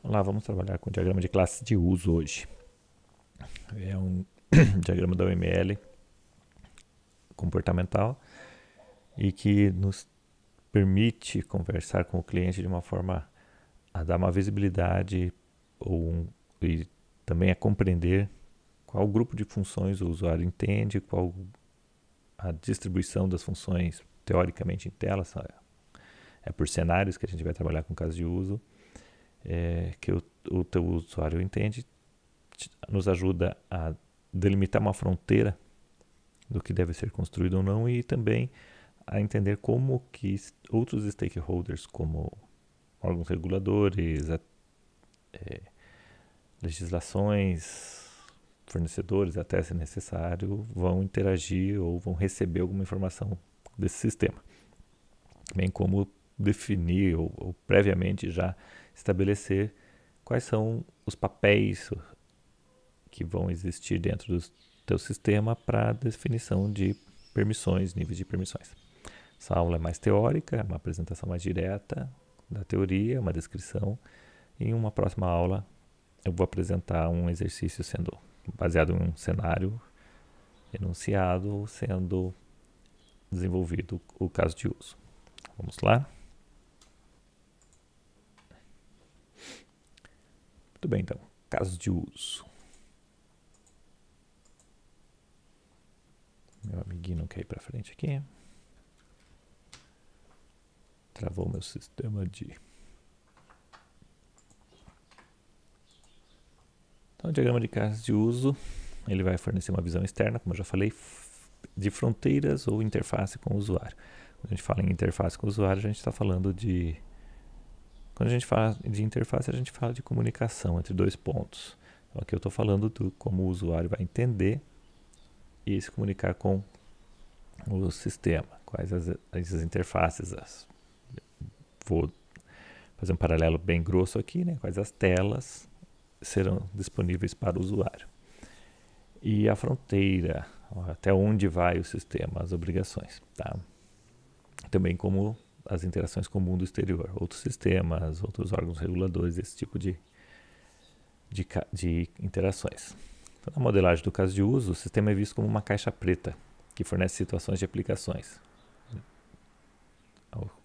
Olá, vamos trabalhar com o diagrama de classes de uso hoje. É um diagrama da UML comportamental e que nos permite conversar com o cliente de uma forma a dar uma visibilidade e também a compreender qual grupo de funções o usuário entende, qual a distribuição das funções teoricamente em tela. É por cenários que a gente vai trabalhar com casos de uso. Que o teu usuário entende, nos ajuda a delimitar uma fronteira do que deve ser construído ou não e também a entender como que outros stakeholders, como órgãos reguladores, legislações, fornecedores, até se necessário, vão interagir ou vão receber alguma informação desse sistema. Bem como definir ou previamente já estabelecer quais são os papéis que vão existir dentro do teu sistema para definição de permissões, níveis de permissões. Essa aula é mais teórica, é uma apresentação mais direta da teoria, uma descrição. Em uma próxima aula eu vou apresentar um exercício sendo baseado em um cenário enunciado, sendo desenvolvido o caso de uso. Vamos lá? Muito bem, então, casos de uso. Meu amiguinho não quer ir para frente aqui. Travou meu sistema de... Então, o diagrama de casos de uso, ele vai fornecer uma visão externa, como eu já falei, de fronteiras ou interface com o usuário. Quando a gente fala em interface com o usuário, a gente está falando de... Quando a gente fala de interface, a gente fala de comunicação entre dois pontos. Então, aqui eu estou falando do como o usuário vai entender e se comunicar com o sistema. Quais as interfaces. Vou fazer um paralelo bem grosso aqui, né? Quais as telas serão disponíveis para o usuário. E a fronteira, até onde vai o sistema, as obrigações. Tá? Também como as interações com o mundo exterior, outros sistemas, outros órgãos reguladores, esse tipo de interações. Então, na modelagem do caso de uso, o sistema é visto como uma caixa preta, que fornece situações de aplicações,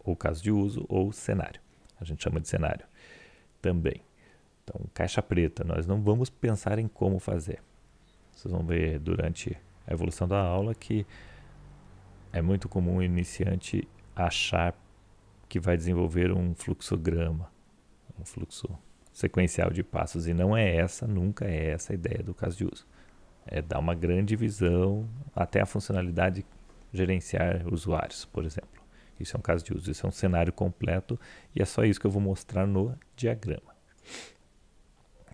ou caso de uso, ou cenário. A gente chama de cenário também. Então, caixa preta, nós não vamos pensar em como fazer. Vocês vão ver durante a evolução da aula que é muito comum o iniciante achar que vai desenvolver um fluxograma, um fluxo sequencial de passos, e não é essa, nunca é essa a ideia do caso de uso. É dar uma grande visão, até a funcionalidade gerenciar usuários, por exemplo. Isso é um caso de uso, isso é um cenário completo e é só isso que eu vou mostrar no diagrama.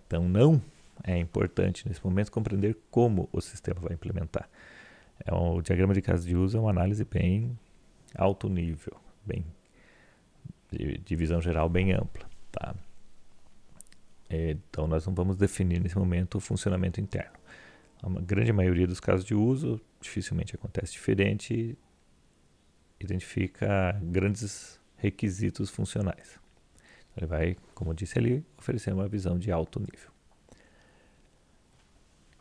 Então não é importante nesse momento compreender como o sistema vai implementar. O diagrama de caso de uso é uma análise bem alto nível, bem de visão geral bem ampla. Tá? Então nós não vamos definir nesse momento o funcionamento interno. A grande maioria dos casos de uso dificilmente acontece diferente, identifica grandes requisitos funcionais. Ele vai, como eu disse ali, oferecer uma visão de alto nível.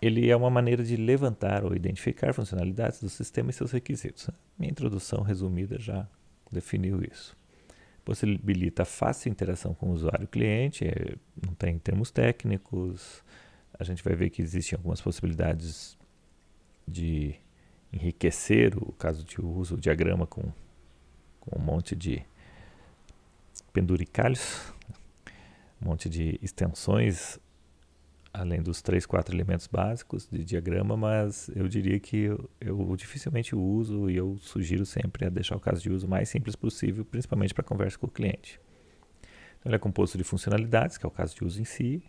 Ele é uma maneira de levantar ou identificar funcionalidades do sistema e seus requisitos. Minha introdução resumida já definiu isso. Possibilita fácil interação com o usuário e cliente, não tem termos técnicos. A gente vai ver que existem algumas possibilidades de enriquecer o caso de uso, o diagrama com um monte de penduricalhos, um monte de extensões, além dos 3, 4 elementos básicos de diagrama, mas eu diria que eu dificilmente uso e eu sugiro sempre a deixar o caso de uso mais simples possível, principalmente para conversa com o cliente. Então, ele é composto de funcionalidades, que é o caso de uso em si,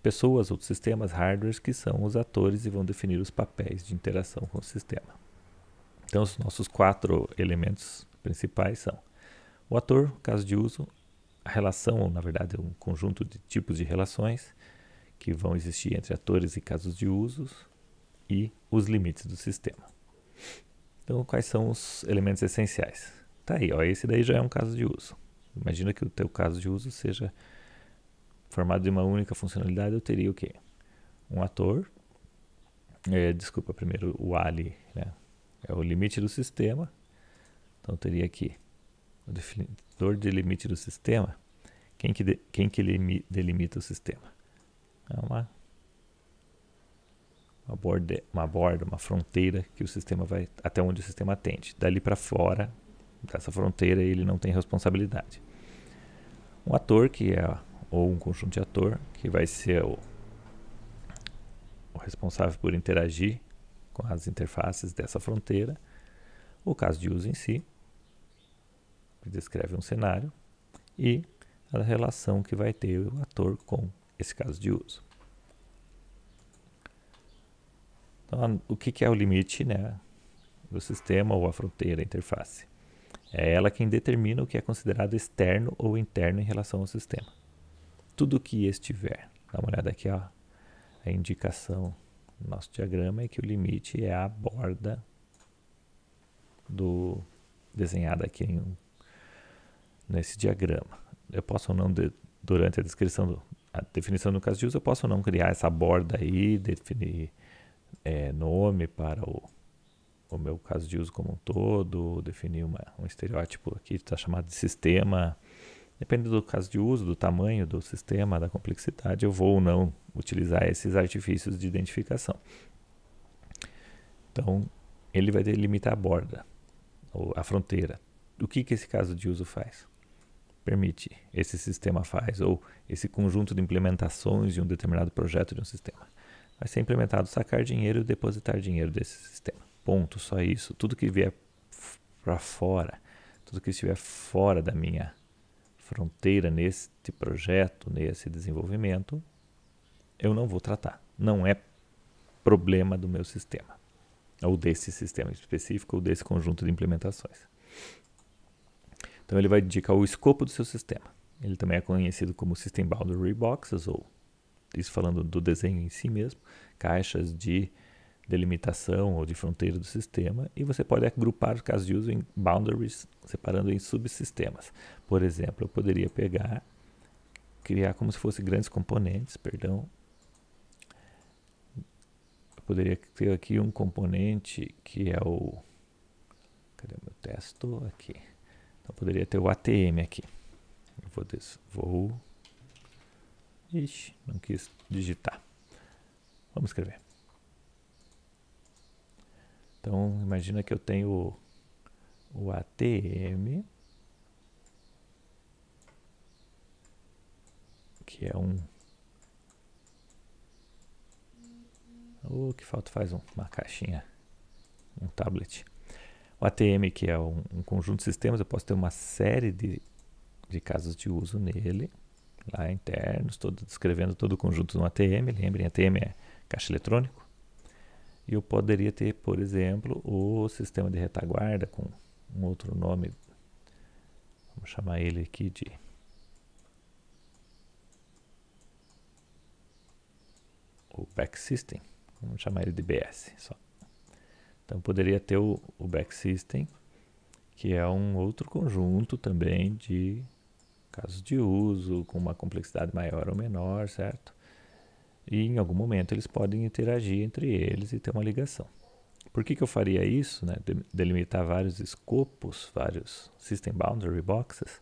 pessoas, outros sistemas, hardwares, que são os atores e vão definir os papéis de interação com o sistema. Então, os nossos 4 elementos principais são o ator, caso de uso, a relação, ou na verdade um conjunto de tipos de relações que vão existir entre atores e casos de uso e os limites do sistema. Então, quais são os elementos essenciais? Tá aí, ó, esse daí já é um caso de uso. Imagina que o teu caso de uso seja formado de uma única funcionalidade, eu teria o quê? Um ator, primeiro o A ali, né? É o limite do sistema. Então eu teria aqui o definidor de limite do sistema. Quem que delimita o sistema? É uma borda, uma fronteira que o sistema vai, até onde o sistema atende. Dali para fora dessa fronteira ele não tem responsabilidade. Um ator ou um conjunto de ator que vai ser o responsável por interagir com as interfaces dessa fronteira. O caso de uso em si, que descreve um cenário, e a relação que vai ter o ator com esse caso de uso. Então, o que é o limite, né, do sistema ou a fronteira, a interface? É ela quem determina o que é considerado externo ou interno em relação ao sistema. Tudo que estiver, dá uma olhada aqui, ó, a indicação do nosso diagrama é que o limite é a borda desenhada aqui nesse diagrama. Eu posso ou não, durante a definição do caso de uso, eu posso ou não criar essa borda aí, definir nome para o meu caso de uso como um todo, definir um estereótipo aqui que está chamado de sistema. Depende do caso de uso, do tamanho do sistema, da complexidade, eu vou ou não utilizar esses artifícios de identificação. Então, ele vai delimitar a borda, ou a fronteira. O que esse caso de uso faz? Permite, esse sistema faz, ou esse conjunto de implementações de um determinado projeto de um sistema. Vai ser implementado sacar dinheiro e depositar dinheiro desse sistema. Ponto, só isso. Tudo que vier para fora, tudo que estiver fora da minha fronteira nesse projeto, nesse desenvolvimento, eu não vou tratar. Não é problema do meu sistema, ou desse sistema específico, ou desse conjunto de implementações. Então ele vai indicar o escopo do seu sistema. Ele também é conhecido como System Boundary Boxes, ou isso falando do desenho em si mesmo, caixas de delimitação ou de fronteira do sistema, e você pode agrupar os casos de uso em boundaries, separando em subsistemas. Por exemplo, eu poderia criar como se fossem grandes componentes, Eu poderia ter aqui um componente que é cadê o meu texto? Aqui. Então, eu poderia ter o ATM aqui. Ixi, não quis digitar. Vamos escrever. Então, imagina que eu tenho o ATM, que é que falta faz uma caixinha, um tablet. O ATM, que é um conjunto de sistemas, eu posso ter uma série de casos de uso nele, lá internos, descrevendo todo o conjunto no ATM. Lembrem, ATM é caixa eletrônico. E eu poderia ter, por exemplo, o sistema de retaguarda com um outro nome. Vamos chamar ele aqui de o Back System. Vamos chamar ele de BS só. Então poderia ter o Back System, que é um outro conjunto também de casos de uso, com uma complexidade maior ou menor, certo? E em algum momento eles podem interagir entre eles e ter uma ligação. Por que eu faria isso, né? Delimitar vários escopos, vários System Boundary Boxes?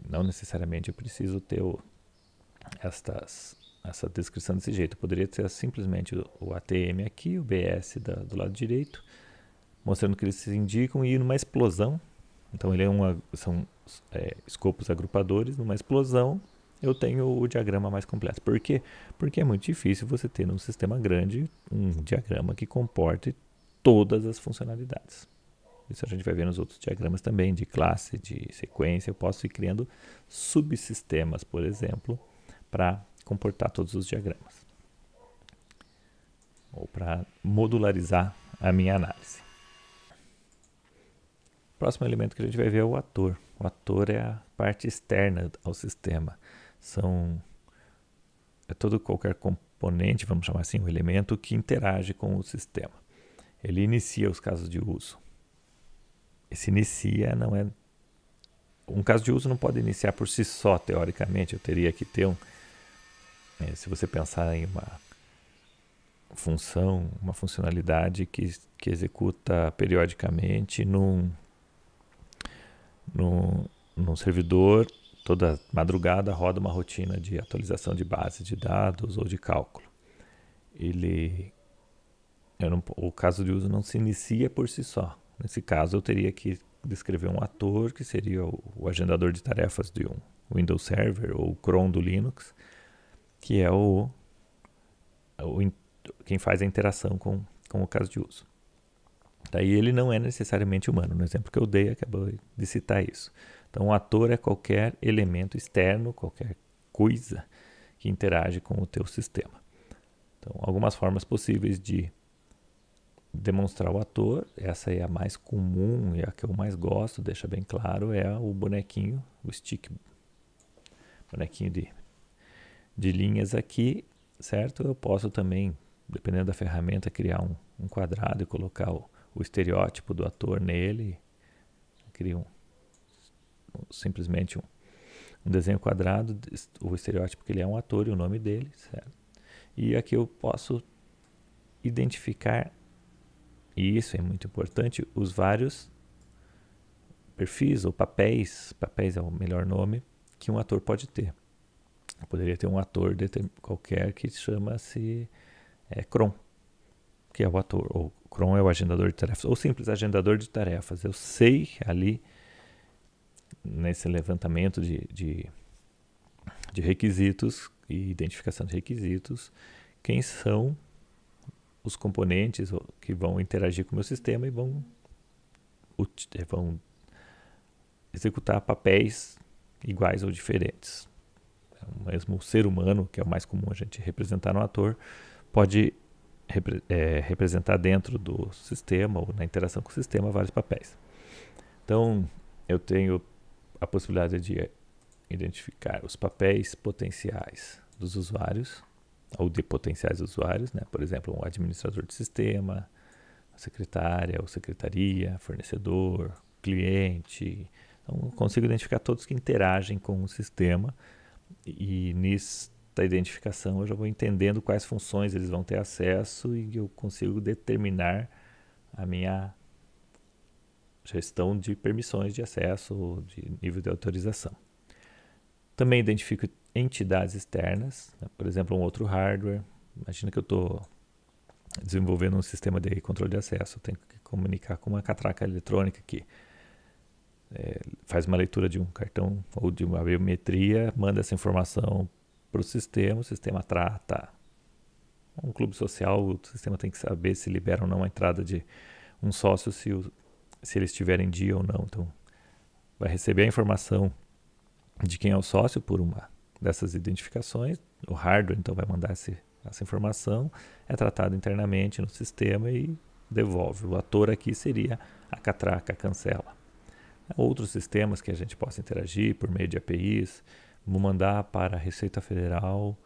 Não necessariamente eu preciso ter essa descrição desse jeito. Eu poderia ter simplesmente o ATM aqui, o BS do lado direito, mostrando que eles se indicam e numa explosão. Então ele são escopos agrupadores. Numa explosão eu tenho o diagrama mais completo. Por quê? Porque é muito difícil você ter num sistema grande um diagrama que comporte todas as funcionalidades. Isso a gente vai ver nos outros diagramas também, de classe, de sequência. Eu posso ir criando subsistemas, por exemplo, para comportar todos os diagramas. Ou para modularizar a minha análise. O próximo elemento que a gente vai ver é o ator. O ator é a parte externa ao sistema. Qualquer componente, vamos chamar assim, um elemento que interage com o sistema. Ele inicia os casos de uso. Esse inicia não é um caso de uso não pode iniciar por si só, teoricamente. Eu teria que ter se você pensar em uma funcionalidade que executa periodicamente num servidor, toda madrugada roda uma rotina de atualização de base de dados ou de cálculo. O caso de uso não se inicia por si só. Nesse caso, eu teria que descrever um ator, que seria o agendador de tarefas de um Windows Server ou o cron do Linux, que é quem faz a interação com o caso de uso. Daí ele não é necessariamente humano. No exemplo que eu dei, acabou de citar isso. Então, o ator é qualquer elemento externo, qualquer coisa que interage com o teu sistema. Então, algumas formas possíveis de demonstrar o ator, essa é a mais comum e a que eu mais gosto, deixa bem claro, é o bonequinho, o stick, bonequinho de linhas aqui, certo? Eu posso também, dependendo da ferramenta, criar um quadrado e colocar o estereótipo do ator nele. Crio simplesmente um desenho quadrado, o estereótipo que ele é um ator e o nome dele, certo? E aqui eu posso identificar, e isso é muito importante, os vários perfis ou papéis é o melhor nome, que um ator pode ter. Eu poderia ter um ator qualquer que chama-se cron, que é o ator, ou cron é o agendador de tarefas, ou simples agendador de tarefas. Eu sei ali, nesse levantamento de requisitos e identificação de requisitos, quem são os componentes que vão interagir com o meu sistema e vão executar papéis iguais ou diferentes. O mesmo ser humano, que é o mais comum a gente representar no ator, pode representar dentro do sistema ou na interação com o sistema vários papéis. Então, eu tenho a possibilidade de identificar os papéis potenciais dos usuários, ou de potenciais usuários, né? Por exemplo, um administrador de sistema, a secretária ou secretaria, fornecedor, cliente. Então, eu consigo identificar todos que interagem com o sistema e nesta identificação eu já vou entendendo quais funções eles vão ter acesso e eu consigo determinar a minha gestão de permissões de acesso, de nível de autorização. Também identifico entidades externas, né? Por exemplo, um outro hardware. Imagina que eu estou desenvolvendo um sistema de controle de acesso, eu tenho que comunicar com uma catraca eletrônica que faz uma leitura de um cartão ou de uma biometria, manda essa informação para o sistema trata um clube social, o sistema tem que saber se libera ou não a entrada de um sócio, se ele estiver em dia ou não. Então, vai receber a informação de quem é o sócio por uma dessas identificações. O hardware, então, vai mandar essa informação, é tratado internamente no sistema e devolve. O ator aqui seria a catraca, cancela. Outros sistemas que a gente possa interagir por meio de APIs, vou mandar para a Receita Federal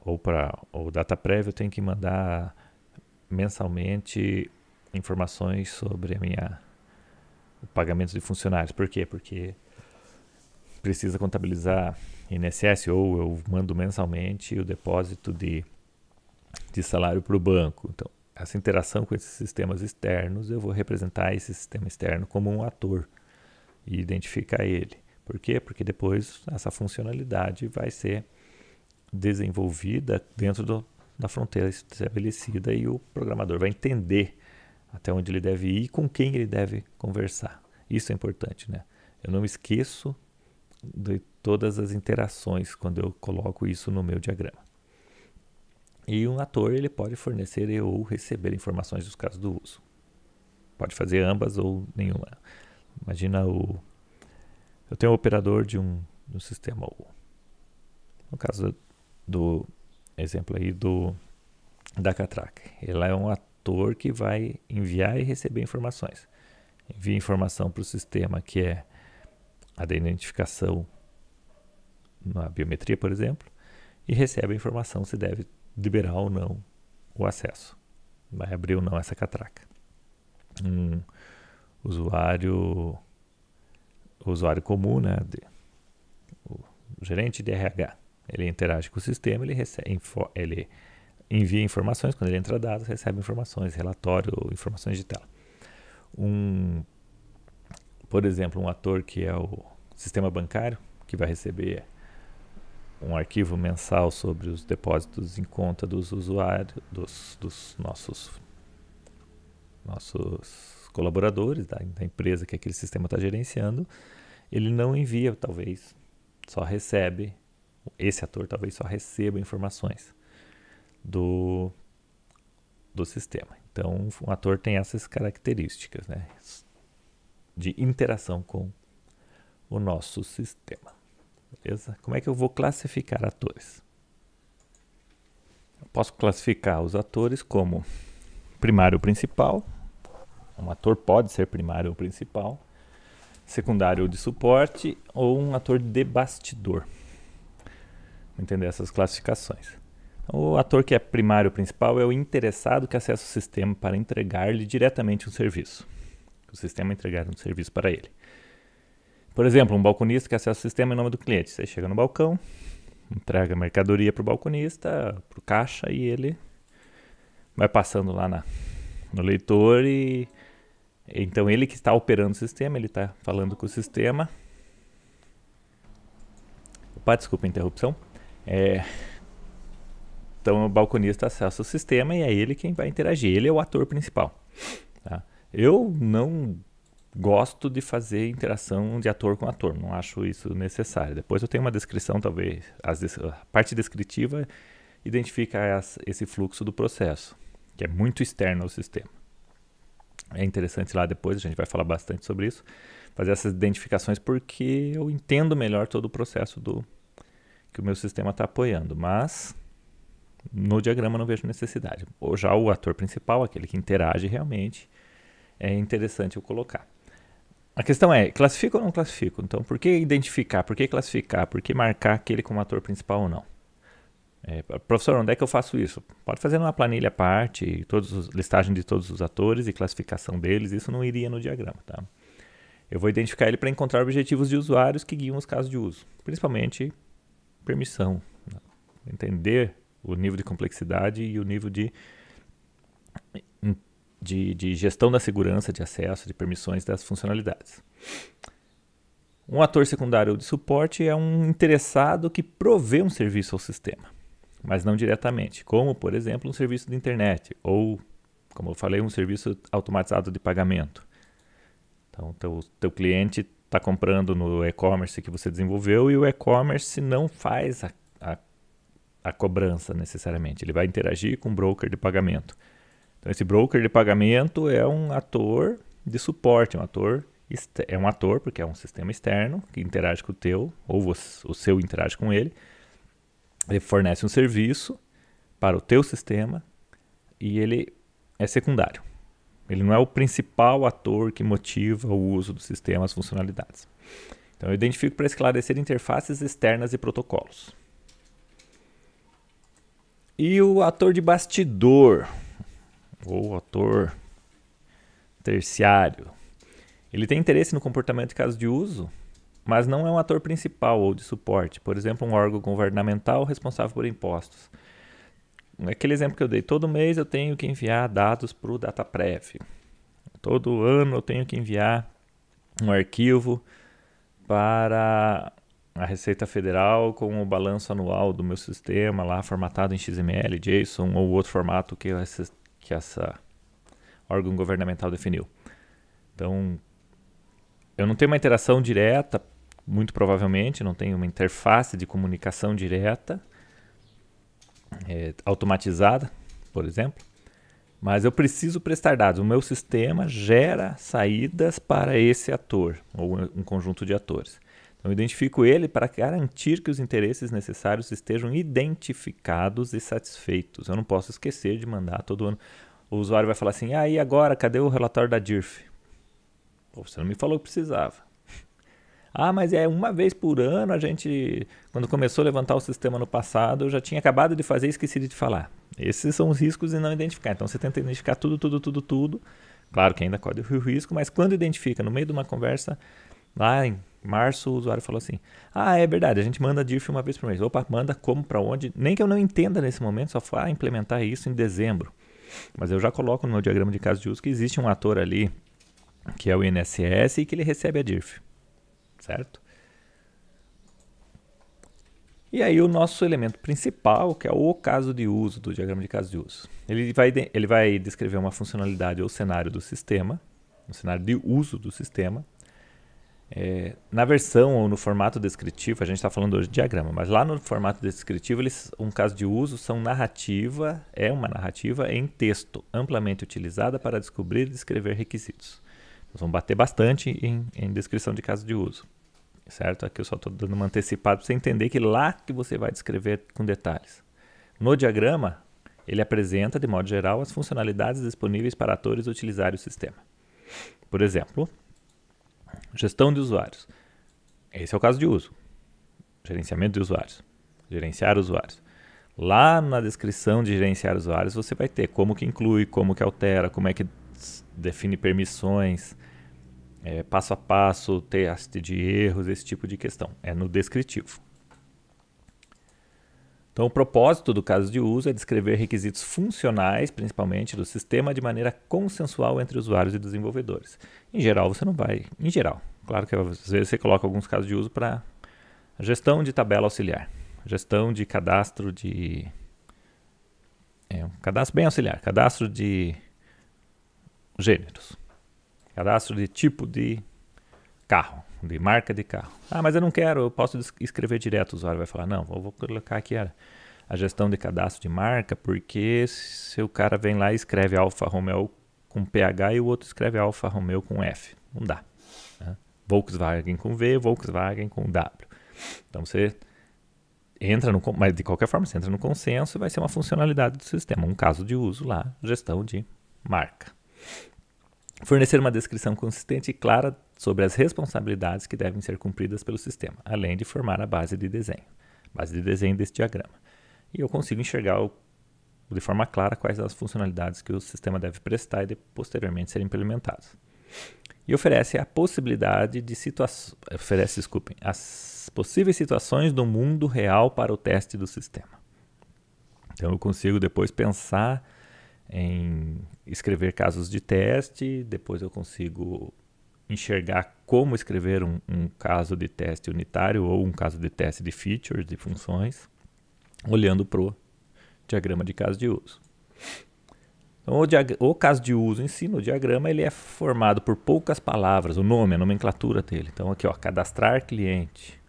ou para o DataPrev, eu tenho que mandar mensalmente informações sobre o pagamento de funcionários. Por quê? Porque precisa contabilizar INSS, ou eu mando mensalmente o depósito de salário para o banco. Então, essa interação com esses sistemas externos, eu vou representar esse sistema externo como um ator e identificar ele. Por quê? Porque depois essa funcionalidade vai ser desenvolvida dentro da fronteira estabelecida e o programador vai entender até onde ele deve ir e com quem ele deve conversar. Isso é importante, né? Eu não esqueço de todas as interações quando eu coloco isso no meu diagrama. E um ator, ele pode fornecer ou receber informações dos casos do uso. Pode fazer ambas ou nenhuma. Imagina eu tenho um operador de um sistema, no caso do exemplo aí da catraca. Ele é um ator que vai enviar e receber informações. Envia informação para o sistema que é a da identificação na biometria, por exemplo, e recebe a informação se deve liberar ou não o acesso. Vai abrir ou não essa catraca. Um usuário o usuário comum, né, o gerente de RH, ele interage com o sistema, ele envia informações, quando ele entra dados, recebe informações, relatório, informações de tela. Por exemplo, um ator que é o sistema bancário, que vai receber um arquivo mensal sobre os depósitos em conta dos usuários, dos nossos colaboradores, da empresa que aquele sistema está gerenciando, ele não envia, talvez só recebe, esse ator talvez só receba informações do sistema. Então, um ator tem essas características, né, de interação com o nosso sistema. Beleza? Como é que eu vou classificar atores? Eu posso classificar os atores como primário ou principal. Um ator pode ser primário ou principal, secundário ou de suporte, ou um ator de bastidor. Vou entender essas classificações. Então, o ator que é primário ou principal é o interessado que acessa o sistema para entregar-lhe diretamente um serviço. O sistema entregar um serviço para ele. Por exemplo, um balconista que acessa o sistema em nome do cliente. Você chega no balcão, entrega a mercadoria para o balconista, para o caixa, e ele vai passando lá no leitor e então ele que está operando o sistema, ele está falando com o sistema. Opa, desculpa a interrupção. Então o balconista acessa o sistema e é ele quem vai interagir. Ele é o ator principal. Tá? Eu não gosto de fazer interação de ator com ator. Não acho isso necessário. Depois eu tenho uma descrição, talvez. A parte descritiva identifica esse fluxo do processo, que é muito externo ao sistema. É interessante lá depois, a gente vai falar bastante sobre isso, fazer essas identificações porque eu entendo melhor todo o processo que o meu sistema está apoiando, mas no diagrama eu não vejo necessidade. Ou já o ator principal, aquele que interage realmente, é interessante eu colocar. A questão é, classifico ou não classifico? Então, por que identificar? Por que classificar? Por que marcar aquele como ator principal ou não? Professor, onde é que eu faço isso? Pode fazer numa planilha à parte, listagem de todos os atores e classificação deles, isso não iria no diagrama, tá? Eu vou identificar ele para encontrar objetivos de usuários que guiam os casos de uso, principalmente permissão, né? Entender o nível de complexidade e o nível de gestão da segurança, de acesso, de permissões das funcionalidades. Um ator secundário ou de suporte é um interessado que provê um serviço ao sistema, mas não diretamente, como, por exemplo, um serviço de internet ou, como eu falei, um serviço automatizado de pagamento. Então, teu cliente está comprando no e-commerce que você desenvolveu e o e-commerce não faz a cobrança necessariamente. Ele vai interagir com o broker de pagamento. Então, esse broker de pagamento é um ator de suporte, é um ator porque é um sistema externo que interage com o teu, ou o seu interage com ele. Ele fornece um serviço para o teu sistema e ele é secundário. Ele não é o principal ator que motiva o uso do sistema, as funcionalidades. Então eu identifico para esclarecer interfaces externas e protocolos. E o ator de bastidor, ou ator terciário, ele tem interesse no comportamento de casos de uso, mas não é um ator principal ou de suporte. Por exemplo, um órgão governamental responsável por impostos. Aquele exemplo que eu dei, todo mês eu tenho que enviar dados para o DataPrev. Todo ano eu tenho que enviar um arquivo para a Receita Federal com o balanço anual do meu sistema, lá formatado em XML, JSON ou outro formato que essa órgão governamental definiu. Então, eu não tenho uma interação direta, muito provavelmente, não tenho uma interface de comunicação direta, automatizada, por exemplo, mas eu preciso prestar dados. O meu sistema gera saídas para esse ator, ou um conjunto de atores. Então, eu identifico ele para garantir que os interesses necessários estejam identificados e satisfeitos. Eu não posso esquecer de mandar todo ano. O usuário vai falar assim, e agora, cadê o relatório da DIRF? Pô, você não me falou que precisava. Mas é uma vez por ano, quando começou a levantar o sistema no passado, eu já tinha acabado de fazer e esqueci de te falar. Esses são os riscos de não identificar. Então você tenta identificar tudo. Claro que ainda corre o risco, mas quando identifica no meio de uma conversa, Lá em março o usuário falou assim, é verdade, a gente manda diff uma vez por mês. Opa, manda como, para onde? Nem que eu não entenda nesse momento, só for implementar isso em dezembro. Mas eu já coloco no meu diagrama de caso de uso que existe um ator ali, que é o INSS, e que ele recebe a diff, certo? E aí o nosso elemento principal, que é o caso de uso do diagrama de caso de uso. Ele vai descrever uma funcionalidade ou cenário do sistema, um cenário de uso do sistema. Na versão ou no formato descritivo, a gente está falando hoje de diagrama, mas lá no formato descritivo, um caso de uso são é uma narrativa em texto, amplamente utilizada para descobrir e descrever requisitos. Nós vamos bater bastante em descrição de caso de uso, certo? Aqui eu só estou dando uma antecipada para você entender que lá que você vai descrever com detalhes. No diagrama, ele apresenta, de modo geral, as funcionalidades disponíveis para atores utilizarem o sistema. Por exemplo, gestão de usuários. Esse é o caso de uso. Gerenciamento de usuários. Gerenciar usuários. Lá na descrição de gerenciar usuários, você vai ter como que inclui, como que altera, como é que define permissões, passo a passo, teste de erros, esse tipo de questão. É no descritivo. Então, o propósito do caso de uso é descrever requisitos funcionais, principalmente do sistema, de maneira consensual entre usuários e desenvolvedores. Em geral, você não vai... Em geral, claro que às vezes você coloca alguns casos de uso para gestão de tabela auxiliar, gestão de cadastro de... um cadastro bem auxiliar, cadastro de gêneros, cadastro de tipo de carro, de marca de carro. Mas eu não quero, eu posso escrever direto, o usuário vai falar, não, eu vou colocar aqui a gestão de cadastro de marca, porque se o cara vem lá e escreve Alfa Romeo com PH e o outro escreve Alfa Romeo com F, não dá. Né? Volkswagen com V, Volkswagen com W. Então você entra no, mas de qualquer forma você entra no consenso e vai ser uma funcionalidade do sistema, um caso de uso lá, gestão de marca. Fornecer uma descrição consistente e clara sobre as responsabilidades que devem ser cumpridas pelo sistema, além de formar a base de desenho desse diagrama. E eu consigo enxergar de forma clara quais as funcionalidades que o sistema deve prestar e posteriormente serem implementadas. E oferece a possibilidade de as possíveis situações do mundo real para o teste do sistema. Então eu consigo depois pensar em escrever casos de teste, depois eu consigo enxergar como escrever um caso de teste unitário ou um caso de teste de features, de funções, olhando para o diagrama de caso de uso. Então, o caso de uso em si, no diagrama, ele é formado por poucas palavras, o nome, a nomenclatura dele. Então aqui, cadastrar cliente,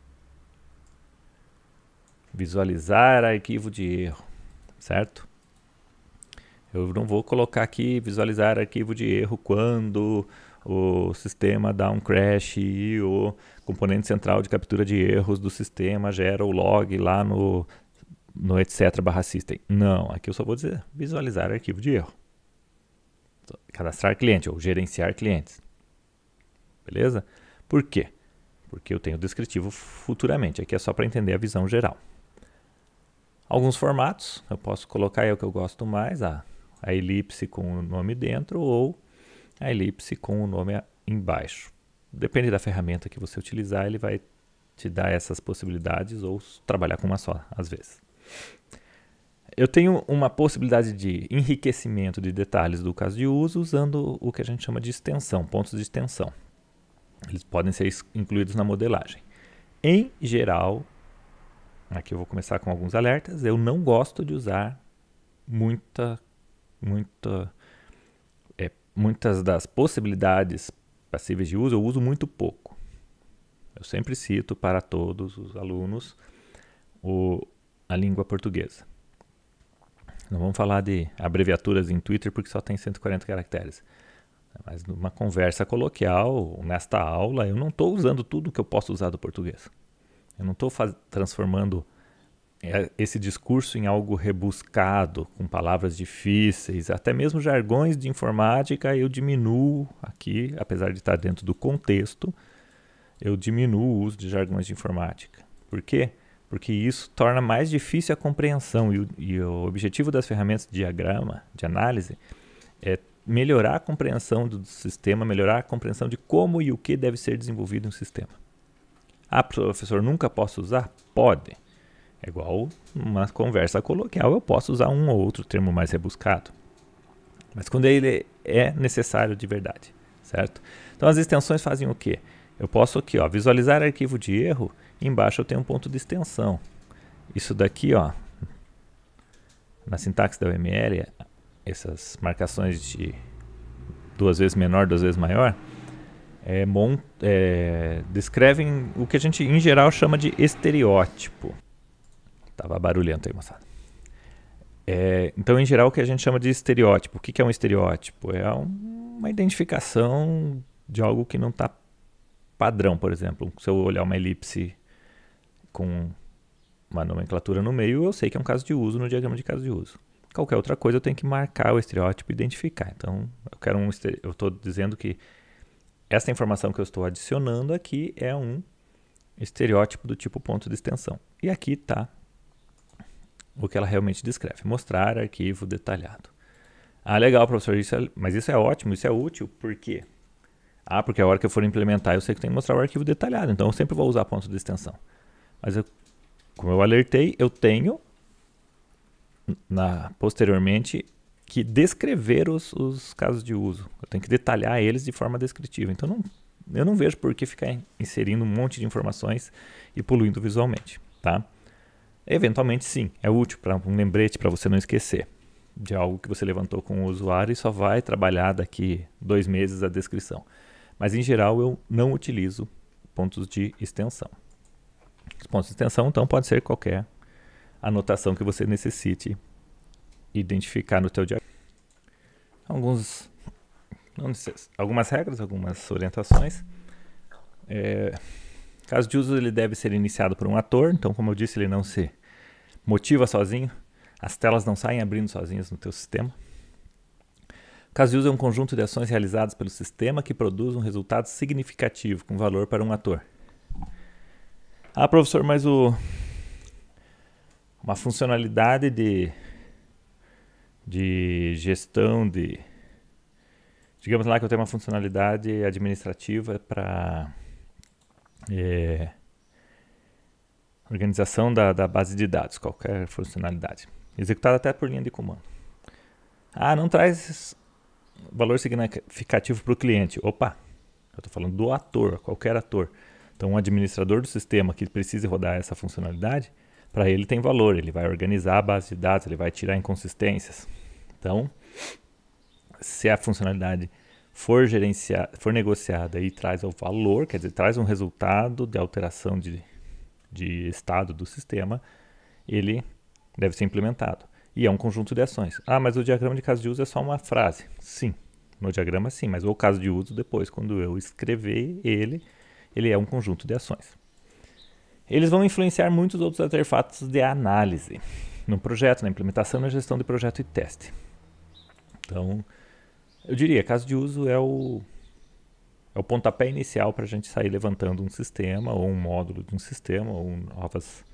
visualizar arquivo de erro, certo? Eu não vou colocar aqui visualizar arquivo de erro quando o sistema dá um crash e o componente central de captura de erros do sistema gera o log lá no etc/system. Não, aqui eu só vou dizer visualizar arquivo de erro. Cadastrar cliente ou gerenciar clientes. Beleza? Por quê? Porque eu tenho descritivo futuramente. Aqui é só para entender a visão geral. Alguns formatos, eu posso colocar o que eu gosto mais, a elipse com o nome dentro ou a elipse com o nome embaixo. Depende da ferramenta que você utilizar, ele vai te dar essas possibilidades ou trabalhar com uma só, às vezes. Eu tenho uma possibilidade de enriquecimento de detalhes do caso de uso usando o que a gente chama de extensão, pontos de extensão. Eles podem ser incluídos na modelagem. Em geral, aqui eu vou começar com alguns alertas, eu não gosto de usar muitas das possibilidades passíveis de uso, eu uso muito pouco. Eu sempre cito para todos os alunos a língua portuguesa. Não vamos falar de abreviaturas em Twitter porque só tem 140 caracteres. Mas numa conversa coloquial, nesta aula, eu não estou usando tudo que eu posso usar do português. Eu não estou transformando esse discurso em algo rebuscado, com palavras difíceis, até mesmo jargões de informática, eu diminuo aqui, apesar de estar dentro do contexto, eu diminuo o uso de jargões de informática. Por quê? Porque isso torna mais difícil a compreensão e o objetivo das ferramentas de diagrama, de análise, é melhorar a compreensão do sistema, melhorar a compreensão de como e o que deve ser desenvolvido no sistema. Ah, professor, nunca posso usar? Pode. É igual uma conversa coloquial, eu posso usar um ou outro termo mais rebuscado. Mas quando ele é necessário de verdade, certo? Então as extensões fazem o quê? Eu posso aqui, ó, visualizar arquivo de erro, embaixo eu tenho um ponto de extensão. Isso daqui, ó, na sintaxe da UML, essas marcações de 2 vezes menor, 2 vezes maior, descrevem o que a gente em geral chama de estereótipo. Tava barulhento aí, moçada. Então, em geral, o que a gente chama de estereótipo. O que é um estereótipo? É uma identificação de algo que não está padrão, por exemplo. Se eu olhar uma elipse com uma nomenclatura no meio, eu sei que é um caso de uso no diagrama de caso de uso. Qualquer outra coisa eu tenho que marcar o estereótipo e identificar. Então, eu estou dizendo que essa informação que eu estou adicionando aqui é um estereótipo do tipo ponto de extensão. E aqui está o que ela realmente descreve. Mostrar arquivo detalhado. Ah, legal, professor, mas isso é ótimo, isso é útil, por quê? Ah, porque a hora que eu for implementar eu sei que tem que mostrar o arquivo detalhado, então eu sempre vou usar ponto de extensão. Mas como eu alertei, eu tenho posteriormente que descrever os casos de uso. Eu tenho que detalhar eles de forma descritiva. Então eu não vejo por que ficar inserindo um monte de informações e poluindo visualmente, tá? Eventualmente sim, é útil para um lembrete para você não esquecer de algo que você levantou com o usuário e só vai trabalhar daqui 2 meses a descrição. Mas em geral eu não utilizo pontos de extensão. Os pontos de extensão então pode ser qualquer anotação que você necessite identificar no teu diagrama. Algumas regras, algumas orientações. Caso de uso ele deve ser iniciado por um ator, então como eu disse, ele não se motiva sozinho, as telas não saem abrindo sozinhas no teu sistema. Caso de uso é um conjunto de ações realizadas pelo sistema que produz um resultado significativo com valor para um ator. Ah, professor, mas uma funcionalidade de gestão digamos lá que eu tenho uma funcionalidade administrativa para organização da base de dados, qualquer funcionalidade, executada até por linha de comando. Ah, não traz valor significativo para o cliente. Opa, eu estou falando do ator, qualquer ator. Então, um administrador do sistema que precise rodar essa funcionalidade, para ele tem valor, ele vai organizar a base de dados, ele vai tirar inconsistências. Então, se a funcionalidade for negociada e traz o valor, quer dizer, traz um resultado de alteração de estado do sistema, ele deve ser implementado. E é um conjunto de ações. Ah, mas o diagrama de caso de uso é só uma frase. Sim, no diagrama sim, mas o caso de uso depois, quando eu escrever ele é um conjunto de ações. Eles vão influenciar muitos outros artefatos de análise no projeto, na implementação, na gestão de projeto e teste. Então, eu diria, caso de uso é o pontapé inicial para a gente sair levantando um sistema, ou um módulo de um sistema, ou novas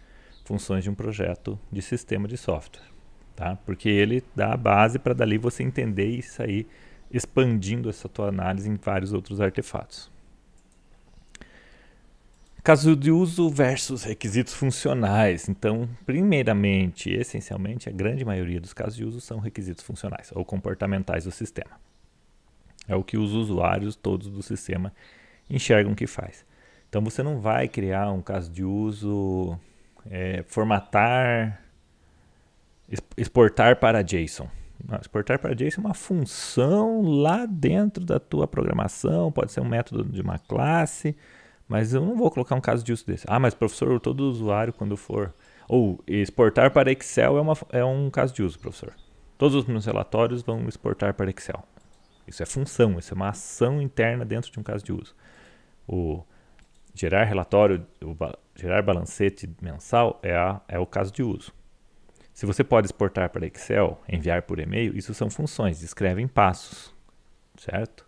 funções de um projeto de sistema de software. Tá? Porque ele dá a base para dali você entender e sair expandindo essa tua análise em vários outros artefatos. Caso de uso versus requisitos funcionais. Então, primeiramente, essencialmente, a grande maioria dos casos de uso são requisitos funcionais ou comportamentais do sistema. É o que os usuários todos do sistema enxergam que faz. Então, você não vai criar um caso de uso, exportar para JSON. Não, exportar para JSON é uma função lá dentro da tua programação, pode ser um método de uma classe, mas eu não vou colocar um caso de uso desse. Ah, mas professor, todo usuário quando for... Ou exportar para Excel é um caso de uso, professor. Todos os meus relatórios vão exportar para Excel. Isso é função, isso é uma ação interna dentro de um caso de uso. O gerar relatório, gerar balancete mensal é o caso de uso. Se você pode exportar para Excel, enviar por e-mail, isso são funções, descrevem passos, certo?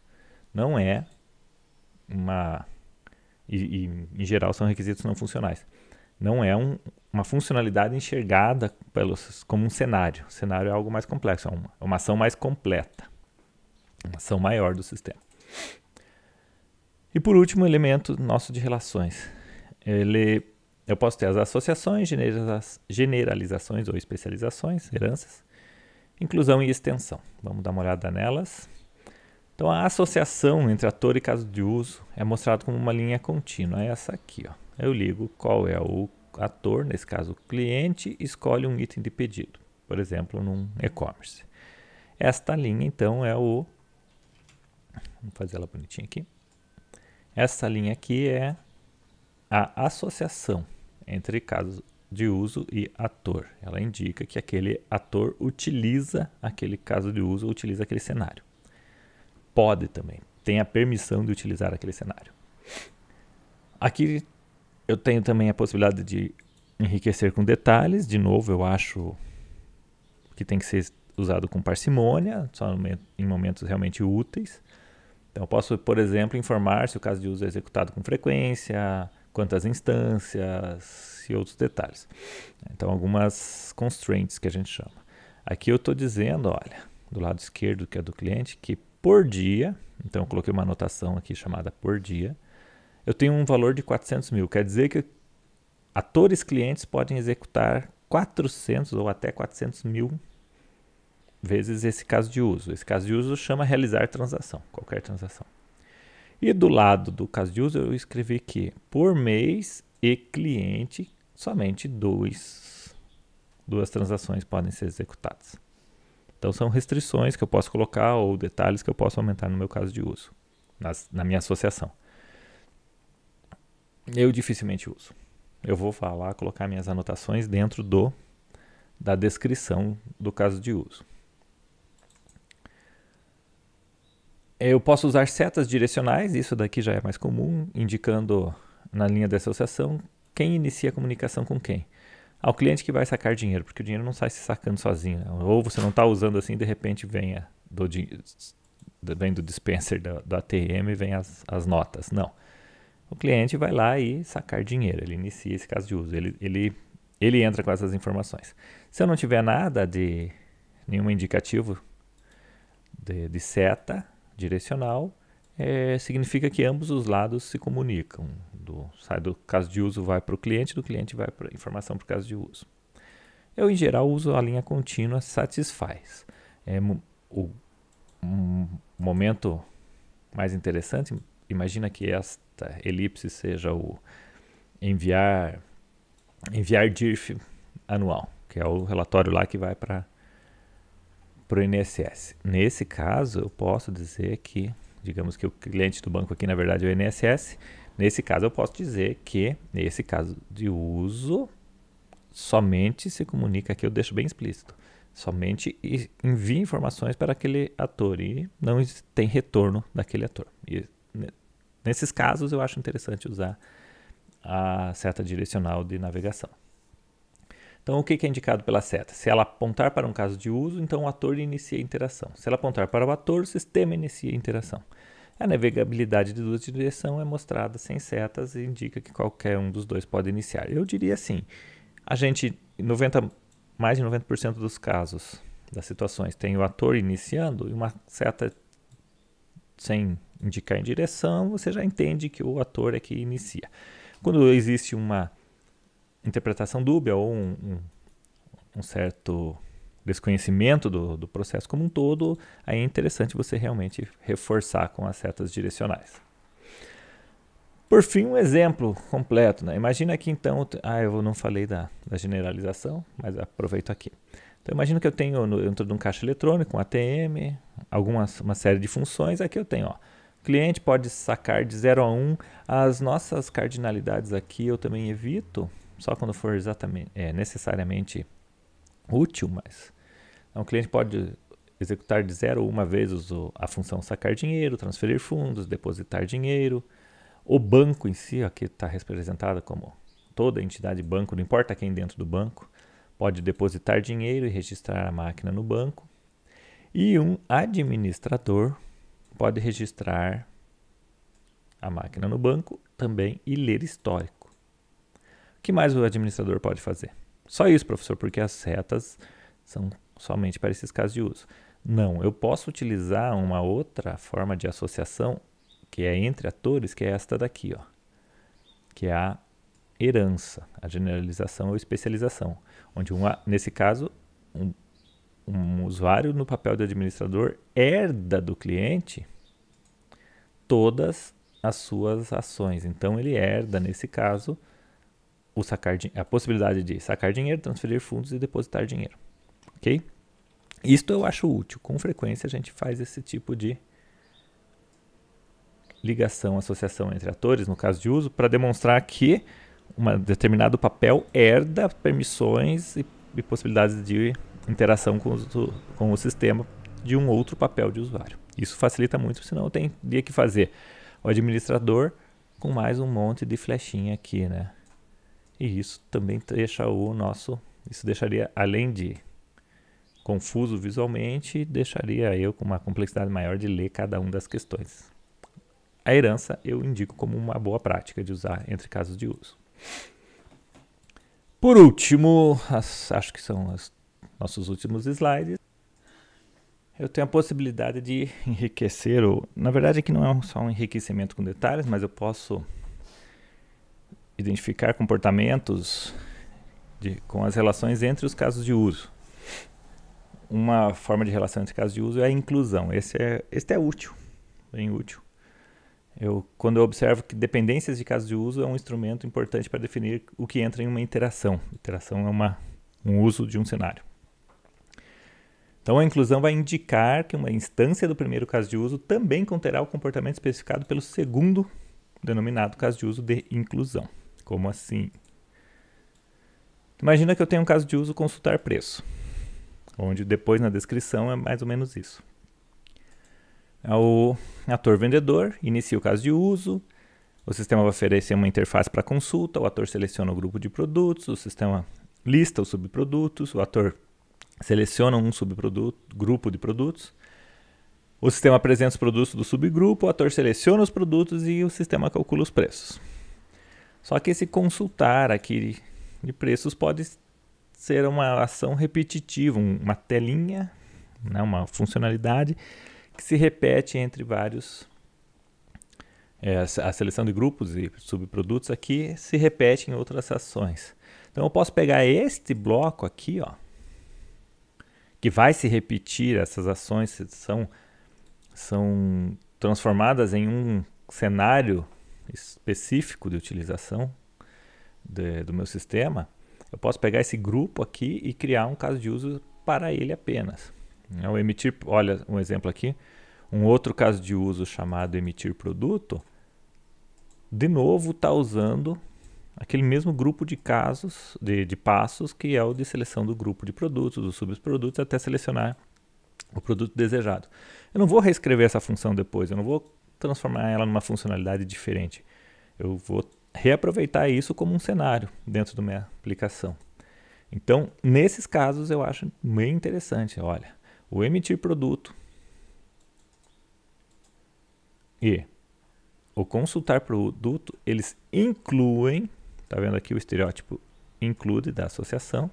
Não é uma... E em geral são requisitos não funcionais. Não é uma funcionalidade enxergada como um cenário. O cenário é algo mais complexo, é uma ação mais completa. uma ação maior do sistema. E por último, o elemento nosso de relações. Eu posso ter as associações, generalizações ou especializações, heranças, inclusão e extensão. Vamos dar uma olhada nelas. Então, a associação entre ator e caso de uso é mostrado como uma linha contínua. É essa aqui, ó. Eu ligo qual é o ator, nesse caso o cliente, escolhe um item de pedido, por exemplo, num e-commerce. Esta linha, então, é o... Vamos fazer ela bonitinha aqui. Essa linha aqui é a associação entre caso de uso e ator. Ela indica que aquele ator utiliza aquele caso de uso ou utiliza aquele cenário. Pode também, tem a permissão de utilizar aquele cenário. Aqui eu tenho também a possibilidade de enriquecer com detalhes. De novo, eu acho que tem que ser usado com parcimônia, só em momentos realmente úteis. Então, eu posso, por exemplo, informar se o caso de uso é executado com frequência, quantas instâncias e outros detalhes. Então, algumas constraints que a gente chama. Aqui eu estou dizendo, olha, do lado esquerdo, que é do cliente, que por dia, então eu coloquei uma anotação aqui chamada por dia, eu tenho um valor de 400 mil. Quer dizer que atores clientes podem executar 400 ou até 400 mil vezes esse caso de uso. Esse caso de uso chama realizar transação, qualquer transação. E do lado do caso de uso eu escrevi que por mês e cliente somente duas transações podem ser executadas. Então são restrições que eu posso colocar ou detalhes que eu posso aumentar no meu caso de uso, na minha associação. Eu dificilmente uso. Eu vou falar, colocar minhas anotações dentro da descrição do caso de uso. Eu posso usar setas direcionais, isso daqui já é mais comum, indicando na linha de associação quem inicia a comunicação com quem. Ao cliente que vai sacar dinheiro, porque o dinheiro não sai se sacando sozinho, né? Ou você não está usando assim, de repente vem do dispenser do ATM e vem as notas. Não. O cliente vai lá e sacar dinheiro, ele inicia esse caso de uso, ele entra com essas informações. Se eu não tiver nada de nenhum indicativo de seta direcional, significa que ambos os lados se comunicam. Sai do caso de uso, vai para o cliente, do cliente vai para a informação para o caso de uso. Eu, em geral, uso a linha contínua satisfaz. O momento mais interessante, imagina que esta elipse seja o enviar DIRF anual, que é o relatório lá que vai para o INSS. Nesse caso, eu posso dizer que, digamos que o cliente do banco aqui, na verdade, é o INSS. Nesse caso, eu posso dizer que, nesse caso de uso, somente se comunica, aqui eu deixo bem explícito, somente envia informações para aquele ator e não tem retorno daquele ator. E, nesses casos, eu acho interessante usar a seta direcional de navegação. Então, o que é indicado pela seta? Se ela apontar para um caso de uso, então o ator inicia a interação. Se ela apontar para o ator, o sistema inicia a interação. A navegabilidade de duas direções é mostrada sem setas e indica que qualquer um dos dois pode iniciar. Eu diria assim, a gente, mais de 90% dos casos, das situações, tem o ator iniciando e uma seta sem indicar em direção, você já entende que o ator é que inicia. Quando existe uma interpretação dúbia ou um certo desconhecimento do processo como um todo, aí é interessante você realmente reforçar com as setas direcionais. Por fim, um exemplo completo, né? Imagina aqui então, eu não falei da generalização, mas aproveito aqui. Então imagina que eu tenho dentro de um caixa eletrônico, um ATM, uma série de funções. Aqui eu tenho, o cliente pode sacar de 0 a 1. As nossas cardinalidades aqui eu também evito, só quando for necessariamente útil, mas o cliente pode executar de 0 a 1 vezes a função sacar dinheiro, transferir fundos, depositar dinheiro. O banco em si, aqui está representada como toda entidade banco, não importa quem dentro do banco, pode depositar dinheiro e registrar a máquina no banco. E um administrador pode registrar a máquina no banco também e ler histórico. O que mais o administrador pode fazer? Só isso, professor, porque as setas são somente para esses casos de uso. Não, eu posso utilizar uma outra forma de associação que é entre atores, que é esta daqui, ó, que é a herança, a generalização ou especialização, onde nesse caso um usuário no papel de administrador herda do cliente todas as suas ações. Então ele herda, nesse caso, a possibilidade de sacar dinheiro, transferir fundos e depositar dinheiro. Ok? Isto eu acho útil. Com frequência a gente faz esse tipo de ligação, associação entre atores, no caso de uso, para demonstrar que um determinado papel herda permissões e possibilidades de interação com o sistema de um outro papel de usuário. Isso facilita muito, senão eu teria que fazer o administrador com mais um monte de flechinha aqui, né? E isso também deixa isso deixaria, além de confuso visualmente, deixaria eu com uma complexidade maior de ler cada uma das questões. A herança eu indico como uma boa prática de usar entre casos de uso. Por último, acho que são os nossos últimos slides. Eu tenho a possibilidade de enriquecer, na verdade aqui não é só um enriquecimento com detalhes, mas eu posso identificar comportamentos com as relações entre os casos de uso. Uma forma de relação entre casos de uso é a inclusão. Este é útil, bem útil. Quando eu observo que dependências de casos de uso é um instrumento importante para definir o que entra em uma interação. Interação é um uso de um cenário. Então a inclusão vai indicar que uma instância do primeiro caso de uso também conterá o comportamento especificado pelo segundo denominado caso de uso de inclusão. Como assim? Imagina que eu tenho um caso de uso consultar preço, onde depois na descrição é mais ou menos isso. O ator vendedor inicia o caso de uso, o sistema vai oferecer uma interface para consulta, o ator seleciona o grupo de produtos, o sistema lista os subprodutos, o ator seleciona um grupo de produtos, o sistema apresenta os produtos do subgrupo, o ator seleciona os produtos e o sistema calcula os preços. Só que esse consultar aqui de preços pode ser uma ação repetitiva, uma telinha, né, uma funcionalidade que se repete entre vários. A seleção de grupos e subprodutos aqui se repete em outras ações. Então eu posso pegar este bloco aqui, ó, que vai se repetir, essas ações são transformadas em um cenário específico de utilização do meu sistema. Eu posso pegar esse grupo aqui e criar um caso de uso para ele apenas. O emitir, olha um exemplo aqui, um outro caso de uso chamado emitir produto, de novo está usando aquele mesmo grupo de casos, de passos, que é o de seleção do grupo de produtos, dos subprodutos, até selecionar o produto desejado. Eu não vou reescrever essa função depois, eu não vou transformar ela numa funcionalidade diferente. Eu vou reaproveitar isso como um cenário dentro da minha aplicação. Então, nesses casos, eu acho bem interessante. Olha, o emitir produto e o consultar produto, eles incluem, tá vendo aqui o estereótipo include da associação,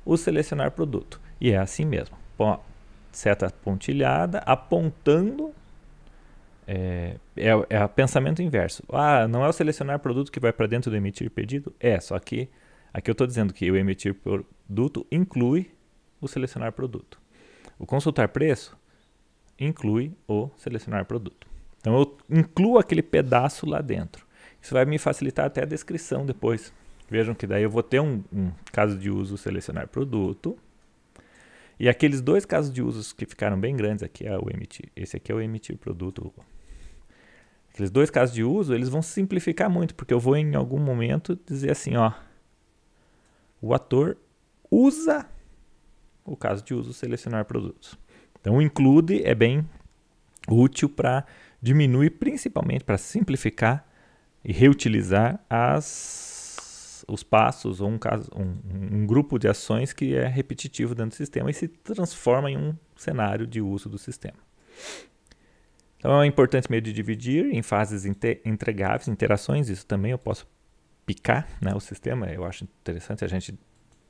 o selecionar produto. E é assim mesmo. Seta pontilhada, apontando, é pensamento inverso. Não é o selecionar produto que vai para dentro do emitir pedido? Só que aqui eu estou dizendo que o emitir produto inclui o selecionar produto. O consultar preço inclui o selecionar produto. Então eu incluo aquele pedaço lá dentro. Isso vai me facilitar até a descrição depois. Vejam que daí eu vou ter um caso de uso selecionar produto. E aqueles dois casos de usos que ficaram bem grandes aqui é o emitir. Esse aqui é o emitir produto. Aqueles dois casos de uso, eles vão simplificar muito, porque eu vou em algum momento dizer assim, ó, o ator usa o caso de uso selecionar produtos. Então o include é bem útil para diminuir, principalmente para simplificar e reutilizar os passos ou um grupo de ações que é repetitivo dentro do sistema e se transforma em um cenário de uso do sistema. Então é um importante meio de dividir em fases entregáveis, interações. Isso também eu posso picar, né, o sistema. Eu acho interessante a gente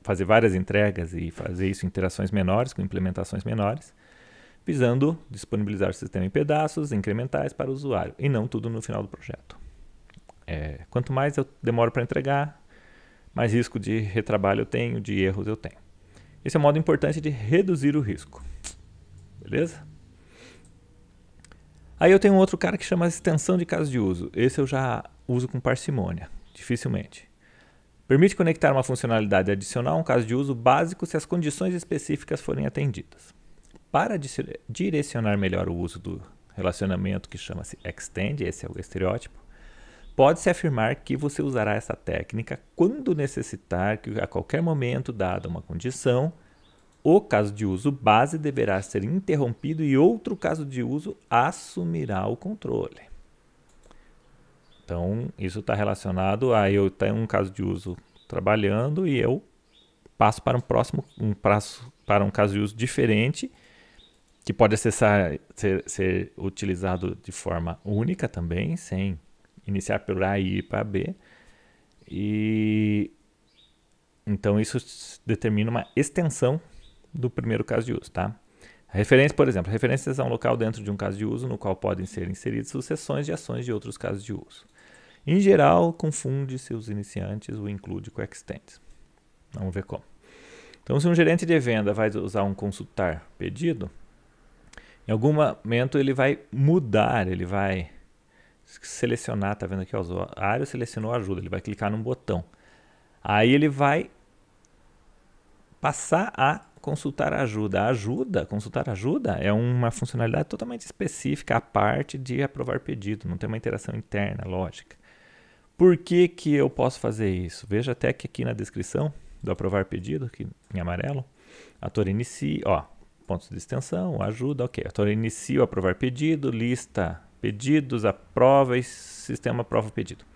fazer várias entregas e fazer isso em interações menores, com implementações menores. visando disponibilizar o sistema em pedaços incrementais para o usuário, e não tudo no final do projeto. Quanto mais eu demoro para entregar, mais risco de retrabalho eu tenho, de erros eu tenho. Esse é um modo importante de reduzir o risco. Beleza? Aí eu tenho um outro cara que chama extensão de caso de uso. Esse eu já uso com parcimônia, dificilmente. Permite conectar uma funcionalidade adicional a um caso de uso básico se as condições específicas forem atendidas. Para direcionar melhor o uso do relacionamento que chama-se extend, esse é o estereótipo, pode-se afirmar que você usará essa técnica quando necessitar que a qualquer momento, dada uma condição, o caso de uso base deverá ser interrompido e outro caso de uso assumirá o controle. Então, isso está relacionado a eu ter um caso de uso trabalhando e eu passo para um caso de uso diferente, que pode ser utilizado de forma única também, sem iniciar por A e ir para B. Então, isso determina uma extensão do primeiro caso de uso, tá? Referência, por exemplo, referências a um local dentro de um caso de uso no qual podem ser inseridas sucessões de ações de outros casos de uso. Em geral, confunde-se os iniciantes o include com o extend. Vamos ver como. Então, se um gerente de venda vai usar um consultar pedido, em algum momento ele vai mudar, ele vai selecionar, tá vendo aqui, ó, o usuário selecionou ajuda, ele vai clicar num botão. Aí ele vai passar a consultar ajuda. Consultar ajuda é uma funcionalidade totalmente específica à parte de aprovar pedido, não tem uma interação interna, lógica. Por que que eu posso fazer isso? Veja até que aqui na descrição do aprovar pedido, aqui em amarelo, ator inicia, ó, pontos de extensão, ajuda, ok. Ator inicia o aprovar pedido, lista pedidos, aprova e sistema aprova o pedido.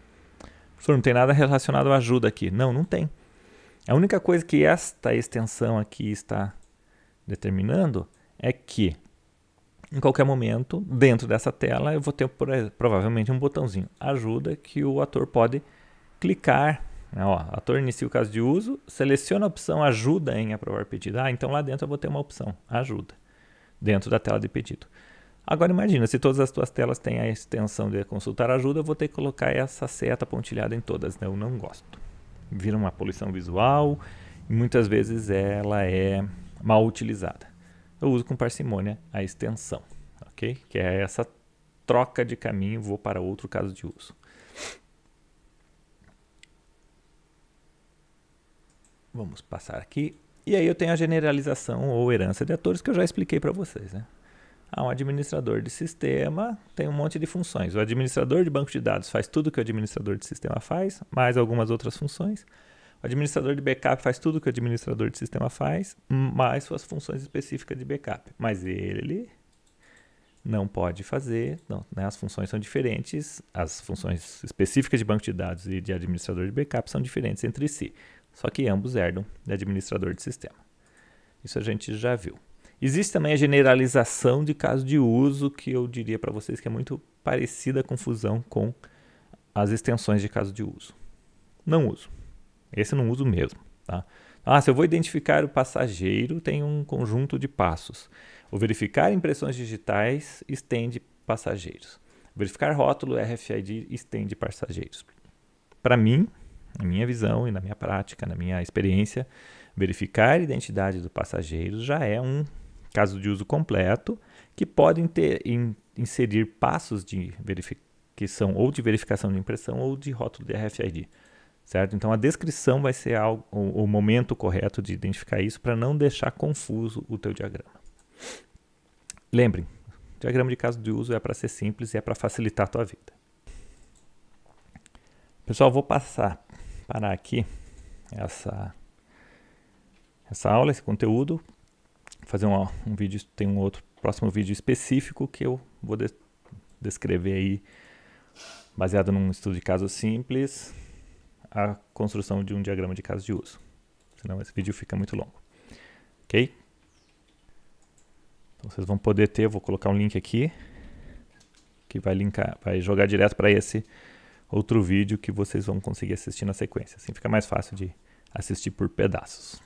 Professor, não tem nada relacionado à ajuda aqui. Não tem. A única coisa que esta extensão aqui está determinando é que, em qualquer momento, dentro dessa tela, eu vou ter provavelmente um botãozinho ajuda que o ator pode clicar. Ó, ator inicia o caso de uso, seleciona a opção ajuda em aprovar pedido. Então lá dentro eu vou ter uma opção ajuda, dentro da tela de pedido. Agora imagina, se todas as tuas telas têm a extensão de consultar ajuda, eu vou ter que colocar essa seta pontilhada em todas. Eu não gosto. Vira uma poluição visual e muitas vezes ela é mal utilizada. Eu uso com parcimônia a extensão, ok? Que é essa troca de caminho, vou para outro caso de uso. Vamos passar aqui. E aí eu tenho a generalização ou herança de atores que eu já expliquei para vocês, né? Um administrador de sistema tem um monte de funções. O administrador de banco de dados faz tudo que o administrador de sistema faz, mais algumas outras funções. O administrador de backup faz tudo que o administrador de sistema faz, mais suas funções específicas de backup. Mas ele não pode fazer, não, né? As funções são diferentes, as funções específicas de banco de dados e de administrador de backup são diferentes entre si. Só que ambos herdam de administrador de sistema. Isso a gente já viu. Existe também a generalização de caso de uso, que eu diria para vocês que é muito parecida a confusão com as extensões de caso de uso. Não uso. Esse eu não uso mesmo. Tá? Se eu vou identificar o passageiro, tem um conjunto de passos. O verificar impressões digitais estende passageiros. O verificar rótulo RFID estende passageiros. Para mim, na minha visão e na minha prática, na minha experiência, verificar a identidade do passageiro já é um caso de uso completo que podem inserir passos de verificação ou de verificação de impressão ou de rótulo de RFID, certo? Então a descrição vai ser o momento correto de identificar isso para não deixar confuso o teu diagrama. Lembrem, o diagrama de caso de uso é para ser simples e é para facilitar a tua vida. Pessoal, vou parar aqui essa aula, esse conteúdo, fazer um vídeo, tem um outro próximo vídeo específico que eu vou descrever aí, baseado num estudo de caso simples, a construção de um diagrama de caso de uso. Senão esse vídeo fica muito longo. Ok? Então vocês vão poder ter, vou colocar um link aqui, que vai jogar direto para esse outro vídeo que vocês vão conseguir assistir na sequência. Assim fica mais fácil de assistir por pedaços.